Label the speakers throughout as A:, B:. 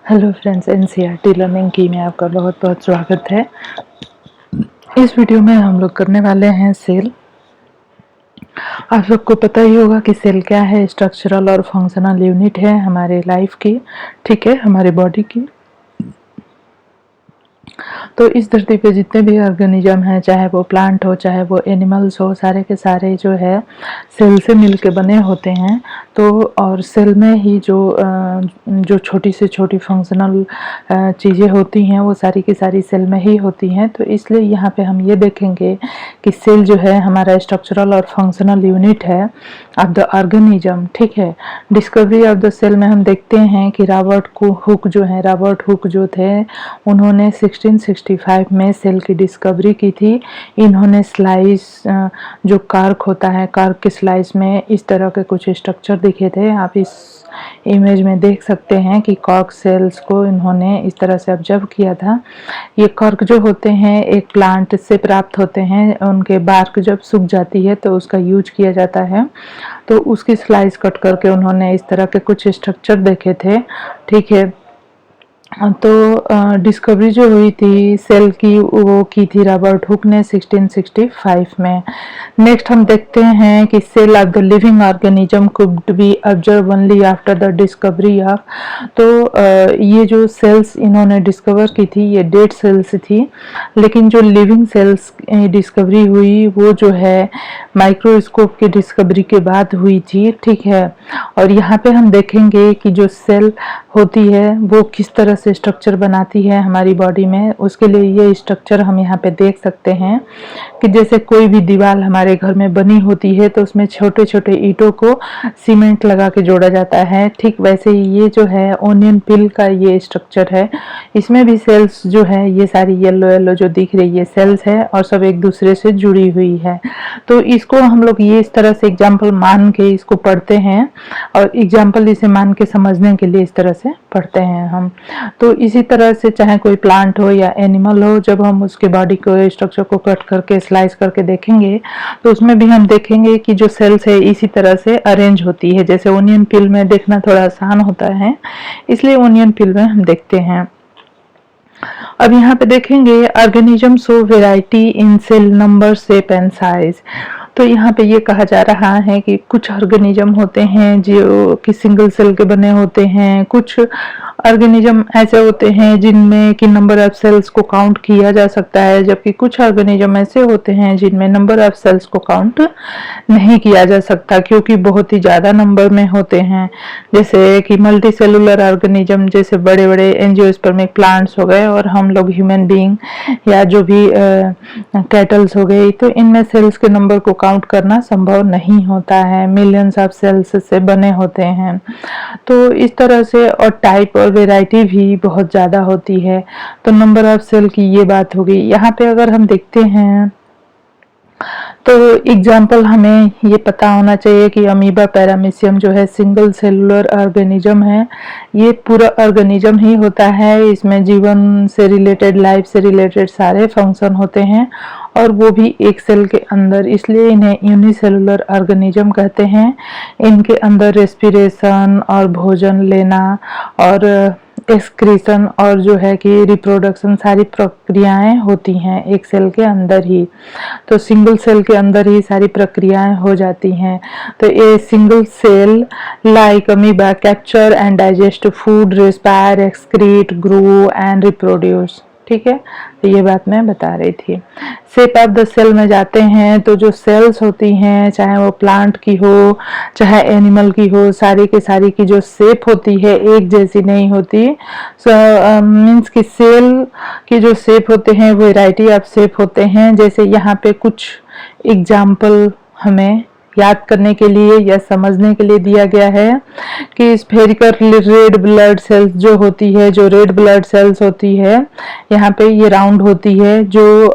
A: Hello friends, NCERT learning की में आपका बहुत बहुत स्वागत है। इस वीडियो में हम लोग करने वाले हैं सेल। आप सबको पता ही होगा कि सेल क्या है। स्ट्रक्चरल और फंक्शनल यूनिट है हमारे लाइफ की, ठीक है, हमारे बॉडी की। तो इस धरती पे जितने भी ऑर्गेनिज्म हैं, चाहे वो प्लांट हो चाहे वो एनिमल्स हो, सारे के सारे जो है सेल से मिल के बने होते हैं। तो और सेल में ही जो छोटी से छोटी फंक्शनल चीज़ें होती हैं वो सारी की सारी सेल में ही होती हैं। तो इसलिए यहाँ पे हम ये देखेंगे कि सेल जो है हमारा स्ट्रक्चरल और फंक्शनल यूनिट है ऑफ द ऑर्गेनिज्म, ठीक है। डिस्कवरी ऑफ द सेल में हम देखते हैं कि रॉबर्ट हुक जो थे, उन्होंने 1665 में सेल की डिस्कवरी की थी। इन्होंने स्लाइस जो कार्क होता है, कार्क के स्लाइस में इस तरह के कुछ स्ट्रक्चर दिखे थे। आप इस इमेज में देख सकते हैं कि कॉर्क सेल्स को इन्होंने इस तरह से ऑब्जर्व किया था। ये कॉर्क जो होते हैं एक प्लांट से प्राप्त होते हैं। उनके बार्क जब सूख जाती है तो उसका यूज किया जाता है। तो उसकी स्लाइस कट करके उन्होंने इस तरह के कुछ स्ट्रक्चर देखे थे, ठीक है। तो डिस्कवरी जो हुई थी सेल की, वो की थी रॉबर्ट हुक ने 1665 में। नेक्स्ट हम देखते हैं कि cell of the living organism could be observed only after the discovery of. तो ये जो सेल्स इन्होंने डिस्कवर की थी ये डेड सेल्स थी, लेकिन जो लिविंग सेल्स डिस्कवरी हुई वो जो है माइक्रोस्कोप की डिस्कवरी के बाद हुई थी, ठीक है। और यहाँ पे हम देखेंगे कि जो सेल होती है वो किस तरह से स्ट्रक्चर बनाती है हमारी बॉडी में। उसके लिए ये स्ट्रक्चर हम यहाँ पे देख सकते हैं कि जैसे कोई भी दीवार हमारे घर में बनी होती है तो उसमें छोटे छोटे ईंटों को सीमेंट लगा के जोड़ा जाता है, ठीक वैसे ही ये जो है ओनियन पिल का ये स्ट्रक्चर है। इसमें भी सेल्स जो है ये सारी येलो येलो जो दिख रही है सेल्स है और सब एक दूसरे से जुड़ी हुई है। तो इसको हम लोग ये इस तरह से एग्जाम्पल मान के इसको पढ़ते हैं और एग्जाम्पल इसे मान के समझने के लिए इस तरह से पढ़ते हैं हम। तो इसी तरह से चाहे कोई प्लांट हो या एनिमल हो, जब हम उसके बॉडी को स्ट्रक्चर को कट करके स्लाइस करके देखेंगे तो उसमें भी हम देखेंगे कि जो सेल्स है इसी तरह से अरेंज होती है। जैसे ओनियन पिल में देखना थोड़ा आसान होता है, इसलिए ओनियन पिल में हम देखते हैं। अब यहाँ पे देखेंगे organism show variety in cell number, shape and size. तो यहाँ पे ये कहा जा रहा है कि कुछ ऑर्गेनिज्म होते हैं जो कि सिंगल सेल के बने होते हैं, कुछ ऑर्गेनिज्म ऐसे होते हैं जिनमें कि नंबर ऑफ सेल्स को काउंट किया जा सकता है, जबकि कुछ ऑर्गेनिज्म ऐसे होते हैं जिनमें नंबर ऑफ सेल्स को काउंट नहीं किया जा सकता क्योंकि बहुत ही ज़्यादा नंबर में होते हैं। जैसे कि मल्टी सेलुलर ऑर्गेनिज्म, जैसे बड़े बड़े एंजियोस्पर्मिक प्लांट्स हो गए और हम लोग ह्यूमन बीइंग या जो भी कैटल्स हो गई, तो इनमें सेल्स के नंबर को काउंट करना संभव नहीं होता है। मिलियंस ऑफ सेल्स से बने होते हैं। तो इस तरह से और टाइप और वैरायटी भी बहुत ज़्यादा होती है। तो नंबर ऑफ सेल की ये बात होगी। यहाँ पे अगर हम देखते हैं तो एग्जाम्पल हमें ये पता होना चाहिए कि अमीबा पैरामीशियम जो है सिंगल सेलुलर ऑर्गेनिज्म है। ये पूरा ऑर्गेनिज्म ही होता है, इसमें जीवन से रिलेटेड, लाइफ से रिलेटेड सारे फंक्शन होते हैं और वो भी एक सेल के अंदर, इसलिए इन्हें यूनिसेलुलर ऑर्गेनिज्म कहते हैं। इनके अंदर रेस्पिरेशन और भोजन लेना और एक्सक्रीशन और जो है कि रिप्रोडक्शन सारी प्रक्रियाएं होती हैं एक सेल के अंदर ही। तो सिंगल सेल के अंदर ही सारी प्रक्रियाएं हो जाती हैं। तो ये single cell like amoeba capture and digest food, respire, excrete, grow and reproduce, ठीक है। तो ये बात मैं बता रही थी। शेप ऑफ द सेल में जाते हैं तो जो सेल्स होती हैं, चाहे वो प्लांट की हो चाहे एनिमल की हो, सारी के सारी की जो शेप होती है एक जैसी नहीं होती। मीन्स कि सेल की जो शेप होते हैं वैरायटी ऑफ शेप होते हैं। जैसे यहाँ पे कुछ एग्जाम्पल हमें याद करने के लिए या समझने के लिए दिया गया है कि स्फेरिकल रेड ब्लड सेल्स जो होती है, जो रेड ब्लड सेल्स होती है यहाँ पे ये राउंड होती है। जो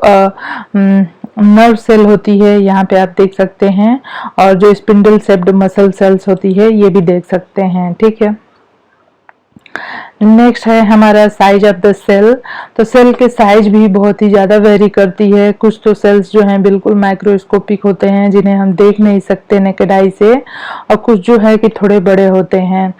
A: नर्व सेल होती है यहाँ पे आप देख सकते हैं, और जो स्पिंडल शेप्ड मसल सेल्स होती है ये भी देख सकते हैं, ठीक है। नेक्स्ट है हमारा साइज ऑफ द सेल। तो सेल के साइज भी बहुत ही ज़्यादा वेरी करती है। कुछ तो सेल्स जो हैं बिल्कुल माइक्रोस्कोपिक होते हैं जिन्हें हम देख नहीं सकते नेकेड आई से, और कुछ जो है कि थोड़े बड़े होते हैं।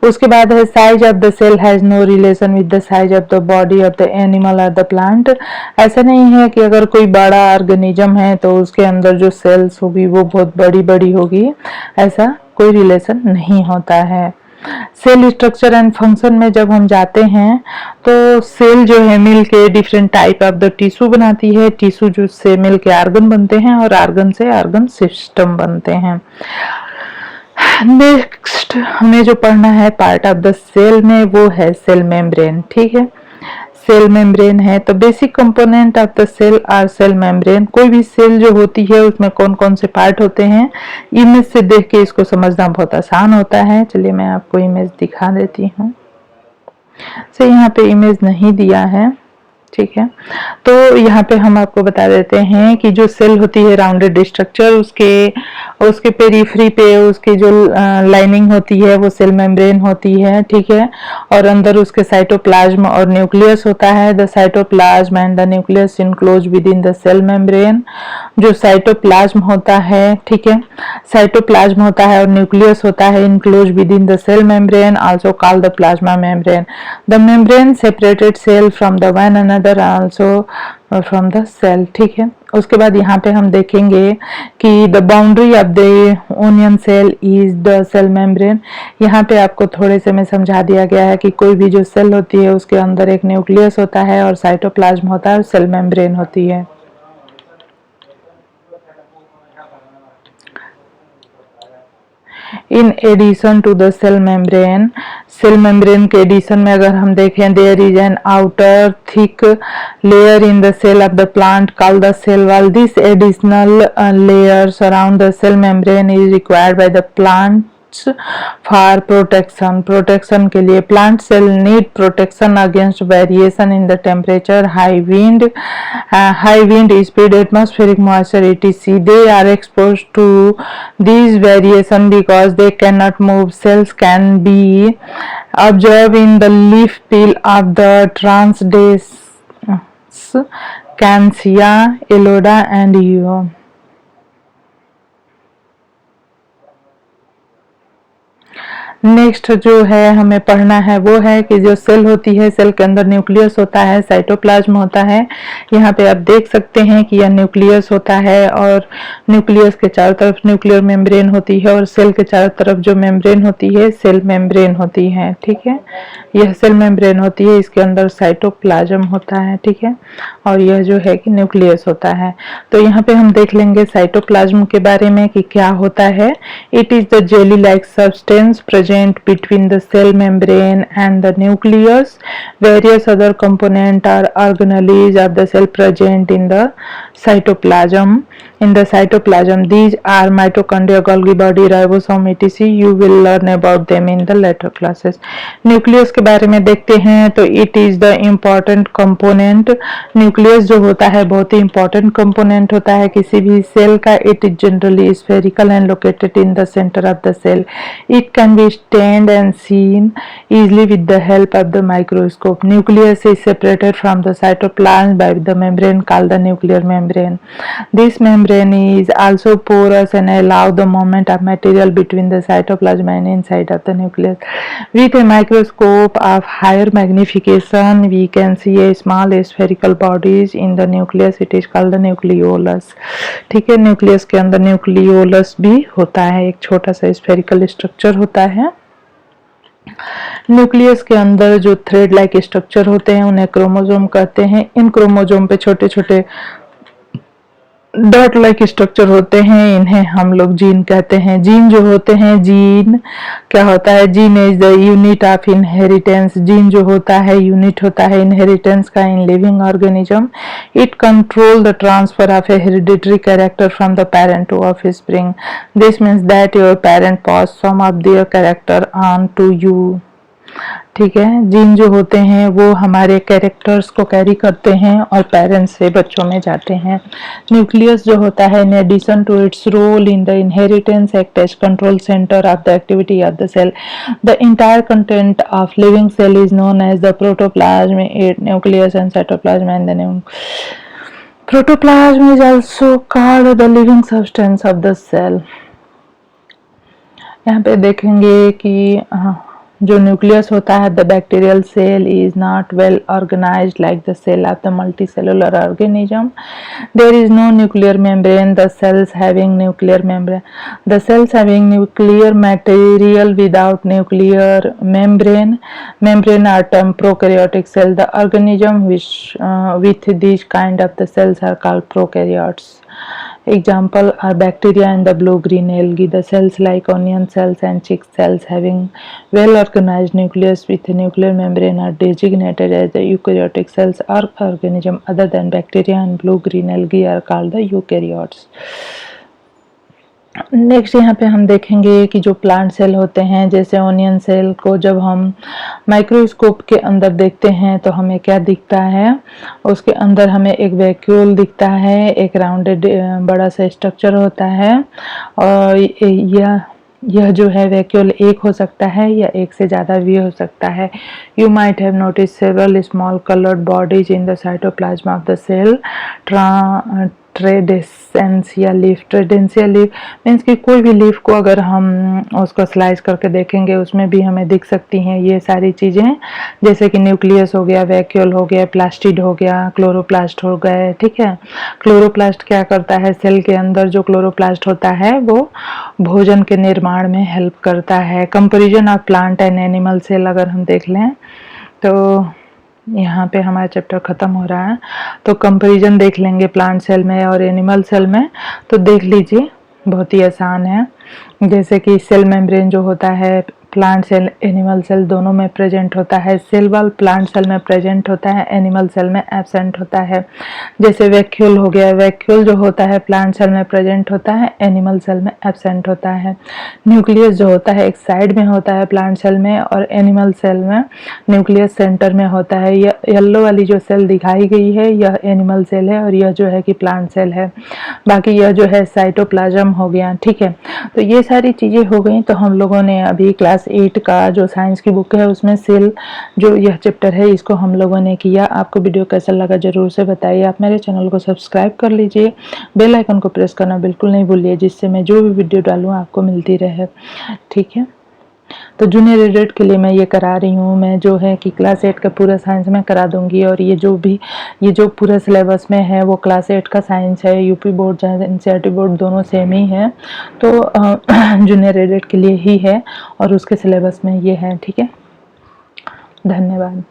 A: उसके बाद है size of the cell has no relation with the size of the body of the animal और द प्लांट। ऐसा नहीं है कि अगर कोई बड़ा ऑर्गेनिज्म है तो उसके अंदर जो सेल्स होगी वो बहुत बड़ी बड़ी होगी, ऐसा कोई रिलेशन नहीं होता है। सेल स्ट्रक्चर एंड फंक्शन में जब हम जाते हैं तो सेल जो है मिल के different type of the tissue बनाती है, टिश्यू जो से मिल के आर्गन बनते हैं और आर्गन से आर्गन सिस्टम बनते हैं। नेक्स्ट हमें जो पढ़ना है पार्ट ऑफ द सेल में वो है सेल मेम्ब्रेन। ठीक है, सेल मेम्ब्रेन है तो basic component of the cell are cell membrane. कोई भी सेल जो होती है उसमें कौन कौन से पार्ट होते हैं, इमेज से देख के इसको समझना बहुत आसान होता है। चलिए मैं आपको इमेज दिखा देती हूँ। से यहाँ पे इमेज नहीं दिया है, ठीक है। तो यहाँ पे हम आपको बता देते हैं कि जो सेल होती है राउंडेड स्ट्रक्चर, उसके पेरिफेरी पे उसकी जो लाइनिंग होती है वो सेल मेम्ब्रेन होती है, ठीक है। और अंदर उसके साइटोप्लाज्म और न्यूक्लियस होता है। The cytoplasm and the nucleus enclose within the cell membrane. जो साइटोप्लाज्म होता है, ठीक है, साइटोप्लाज्म होता है और न्यूक्लियस होता है enclose within the cell membrane, also called the plasma membrane. The membrane separated cell from the one another also from the cell, ठीक है। उसके बाद यहाँ पे हम देखेंगे कि the boundary of the onion cell is the cell membrane. यहाँ पे आपको थोड़े से में समझा दिया गया है कि कोई भी जो सेल होती है उसके अंदर एक न्यूक्लियस होता है और साइटोप्लाज्म होता है और सेल मेम्ब्रेन होती है। In addition to the cell membrane, cell membrane के एडिशन में अगर हम देखें, there is an outer thick layer in the cell of the plant called the cell wall. This additional layer surround the cell membrane is required by the plant for protection के लिए। Plant cell need protection against variation in the temperature, high wind speed, atmospheric moisture etc. They are exposed to these variation because they cannot move. Cells can be observed in the leaf peel of the Transdense, Cancia, Eloda and Eo. Next जो है हमें पढ़ना है वो है कि जो cell होती है, सेल के अंदर न्यूक्लियस होता है, साइटोप्लाज्म होता है। यहाँ पे आप देख सकते हैं कि यह न्यूक्लियस होता है और न्यूक्लियस के चारों तरफ न्यूक्लियर मेम्ब्रेन होती है और सेल के चारों तरफ जो मेम्ब्रेन होती है सेल मेम्ब्रेन होती है, ठीक है। यह सेल मेम्ब्रेन होती है, इसके अंदर साइटोप्लाज्म होता है, ठीक है, और यह जो है कि न्यूक्लियस होता है। तो यहाँ पे हम देख लेंगे साइटोप्लाज्म के बारे में कि क्या होता है। It is the jelly like substance present between the cell membrane and the nucleus. Various other components or organelles of the cell present in the cytoplasm. These are mitochondria, Golgi body, ribosome etc. You will learn about them in the later classes. Nucleus के बारे में देखते हैं तो it is the important component. Nucleus जो होता है बहुत ही important component होता है किसी भी सेल का। It is generally spherical and located in the center of the cell. It can be stained and seen easily with the help of the microscope. Nucleus is separated from the cytoplasm by the membrane called the nuclear membrane. This membrane is also porous and allow the movement of material between the cytoplasm and inside of the nucleus. With a microscope of higher magnification, we can see a small spherical bodies in the nucleus. It is called the nucleolus. ठीक है, nucleus के अंदर nucleolus भी होता है, एक छोटा सा स्फेरिकल स्ट्रक्चर होता है। न्यूक्लियस के अंदर जो थ्रेड लाइक स्ट्रक्चर होते हैं उन्हें क्रोमोसोम कहते हैं। इन क्रोमोसोम पे छोटे छोटे डॉट लाइक स्ट्रक्चर होते हैं, इन्हें हम लोग जीन कहते हैं। जीन जो होते हैं, जीन क्या होता है, gene is the unit of inheritance. Gene जो होता है यूनिट होता है इनहेरिटेंस का in living organism. It control the transfer of a hereditary character from the parent to offspring. This means that your parent pass some of their character on to you. ठीक है। Gene जो होते हैं वो हमारे characters को carry करते हैं और पेरेंट्स से बच्चों में जाते हैं। न्यूक्लियस जो होता है, in addition to its role in the inheritance, act as control centre of the activity of the cell. The entire content of living cell is known as the protoplasm, it nucleus and cytoplasm and the protoplasm is also called the living substance of the cell। यहाँ पे देखेंगे कि जो nucleus होता है, the bacterial cell is not well organised like the cell of the multicellular organism. There is no nuclear membrane, the cells having nuclear membrane, the cells having nuclear material without nuclear membrane are termed prokaryotic cell। The organism which with these kind of the cells are called prokaryotes। Example are bacteria and the blue-green algae। The cells like onion cells and chick cells having well-organized nucleus with a nuclear membrane are designated as the eukaryotic cells, or organism other than bacteria and blue-green algae are called the eukaryotes। Next यहाँ पे हम देखेंगे कि जो plant cell होते हैं, जैसे onion cell को जब हम माइक्रोस्कोप के अंदर देखते हैं तो हमें क्या दिखता है, उसके अंदर हमें एक वैक्यूल दिखता है, एक राउंडेड बड़ा सा स्ट्रक्चर होता है, और यह जो है वैक्यूल एक हो सकता है या एक से ज़्यादा भी हो सकता है। You might have notice several small coloured bodies in the cytoplasm of the cell. Tradescantia leaf, tradescantia leaf means कि कोई भी लीफ को अगर हम उसको स्लाइस करके देखेंगे उसमें भी हमें दिख सकती हैं ये सारी चीज़ें, जैसे कि न्यूक्लियस हो गया, वैक्यूल हो गया, प्लास्टिड हो गया, क्लोरोप्लास्ट हो गए। ठीक है, क्लोरोप्लास्ट क्या करता है, सेल के अंदर जो क्लोरोप्लास्ट होता है वो भोजन के निर्माण में हेल्प करता है। Comparison of plant and animal cell अगर हम देख लें तो यहाँ पे हमारा चैप्टर ख़त्म हो रहा है, तो कंपैरिजन देख लेंगे प्लांट सेल में और एनिमल सेल में। तो देख लीजिए, बहुत ही आसान है। जैसे कि सेल मेम्ब्रेन जो होता है प्लांट सेल एनिमल सेल दोनों में प्रेजेंट होता है। सेल वॉल प्लांट सेल में प्रेजेंट होता है, एनिमल सेल में एब्सेंट होता है। जैसे वैक्यूल हो गया, वैक्यूल जो होता है प्लांट सेल में प्रेजेंट होता है, एनिमल सेल में एब्सेंट होता है। न्यूक्लियस जो होता है एक साइड में होता है प्लांट सेल में, और एनिमल सेल में न्यूक्लियस सेंटर में होता है। यह येलो वाली जो सेल दिखाई गई है यह एनिमल सेल है, और यह जो है कि प्लांट सेल है। बाकी यह जो है साइटोप्लाज्म हो गया। ठीक है, तो ये सारी चीज़ें हो गई। तो हम लोगों ने अभी क्लास 8 का जो साइंस की बुक है उसमें सेल जो यह चैप्टर है इसको हम लोगों ने किया। आपको वीडियो कैसा लगा जरूर से बताइए। आप मेरे चैनल को सब्सक्राइब कर लीजिए, बेल आइकन को प्रेस करना बिल्कुल नहीं भूलिए, जिससे मैं जो भी वीडियो डालूँ आपको मिलती रहे। ठीक है, तो जूनियर एडिट के लिए मैं ये करा रही हूँ। मैं जो है कि क्लास 8 का पूरा साइंस में करा दूंगी, और ये जो पूरा सिलेबस में है वो क्लास 8 का साइंस है। यूपी बोर्ड चाहे एनसीईआरटी बोर्ड दोनों सेम ही है, तो जूनियर एडिट के लिए ही है और उसके सिलेबस में ये है। ठीक है, धन्यवाद।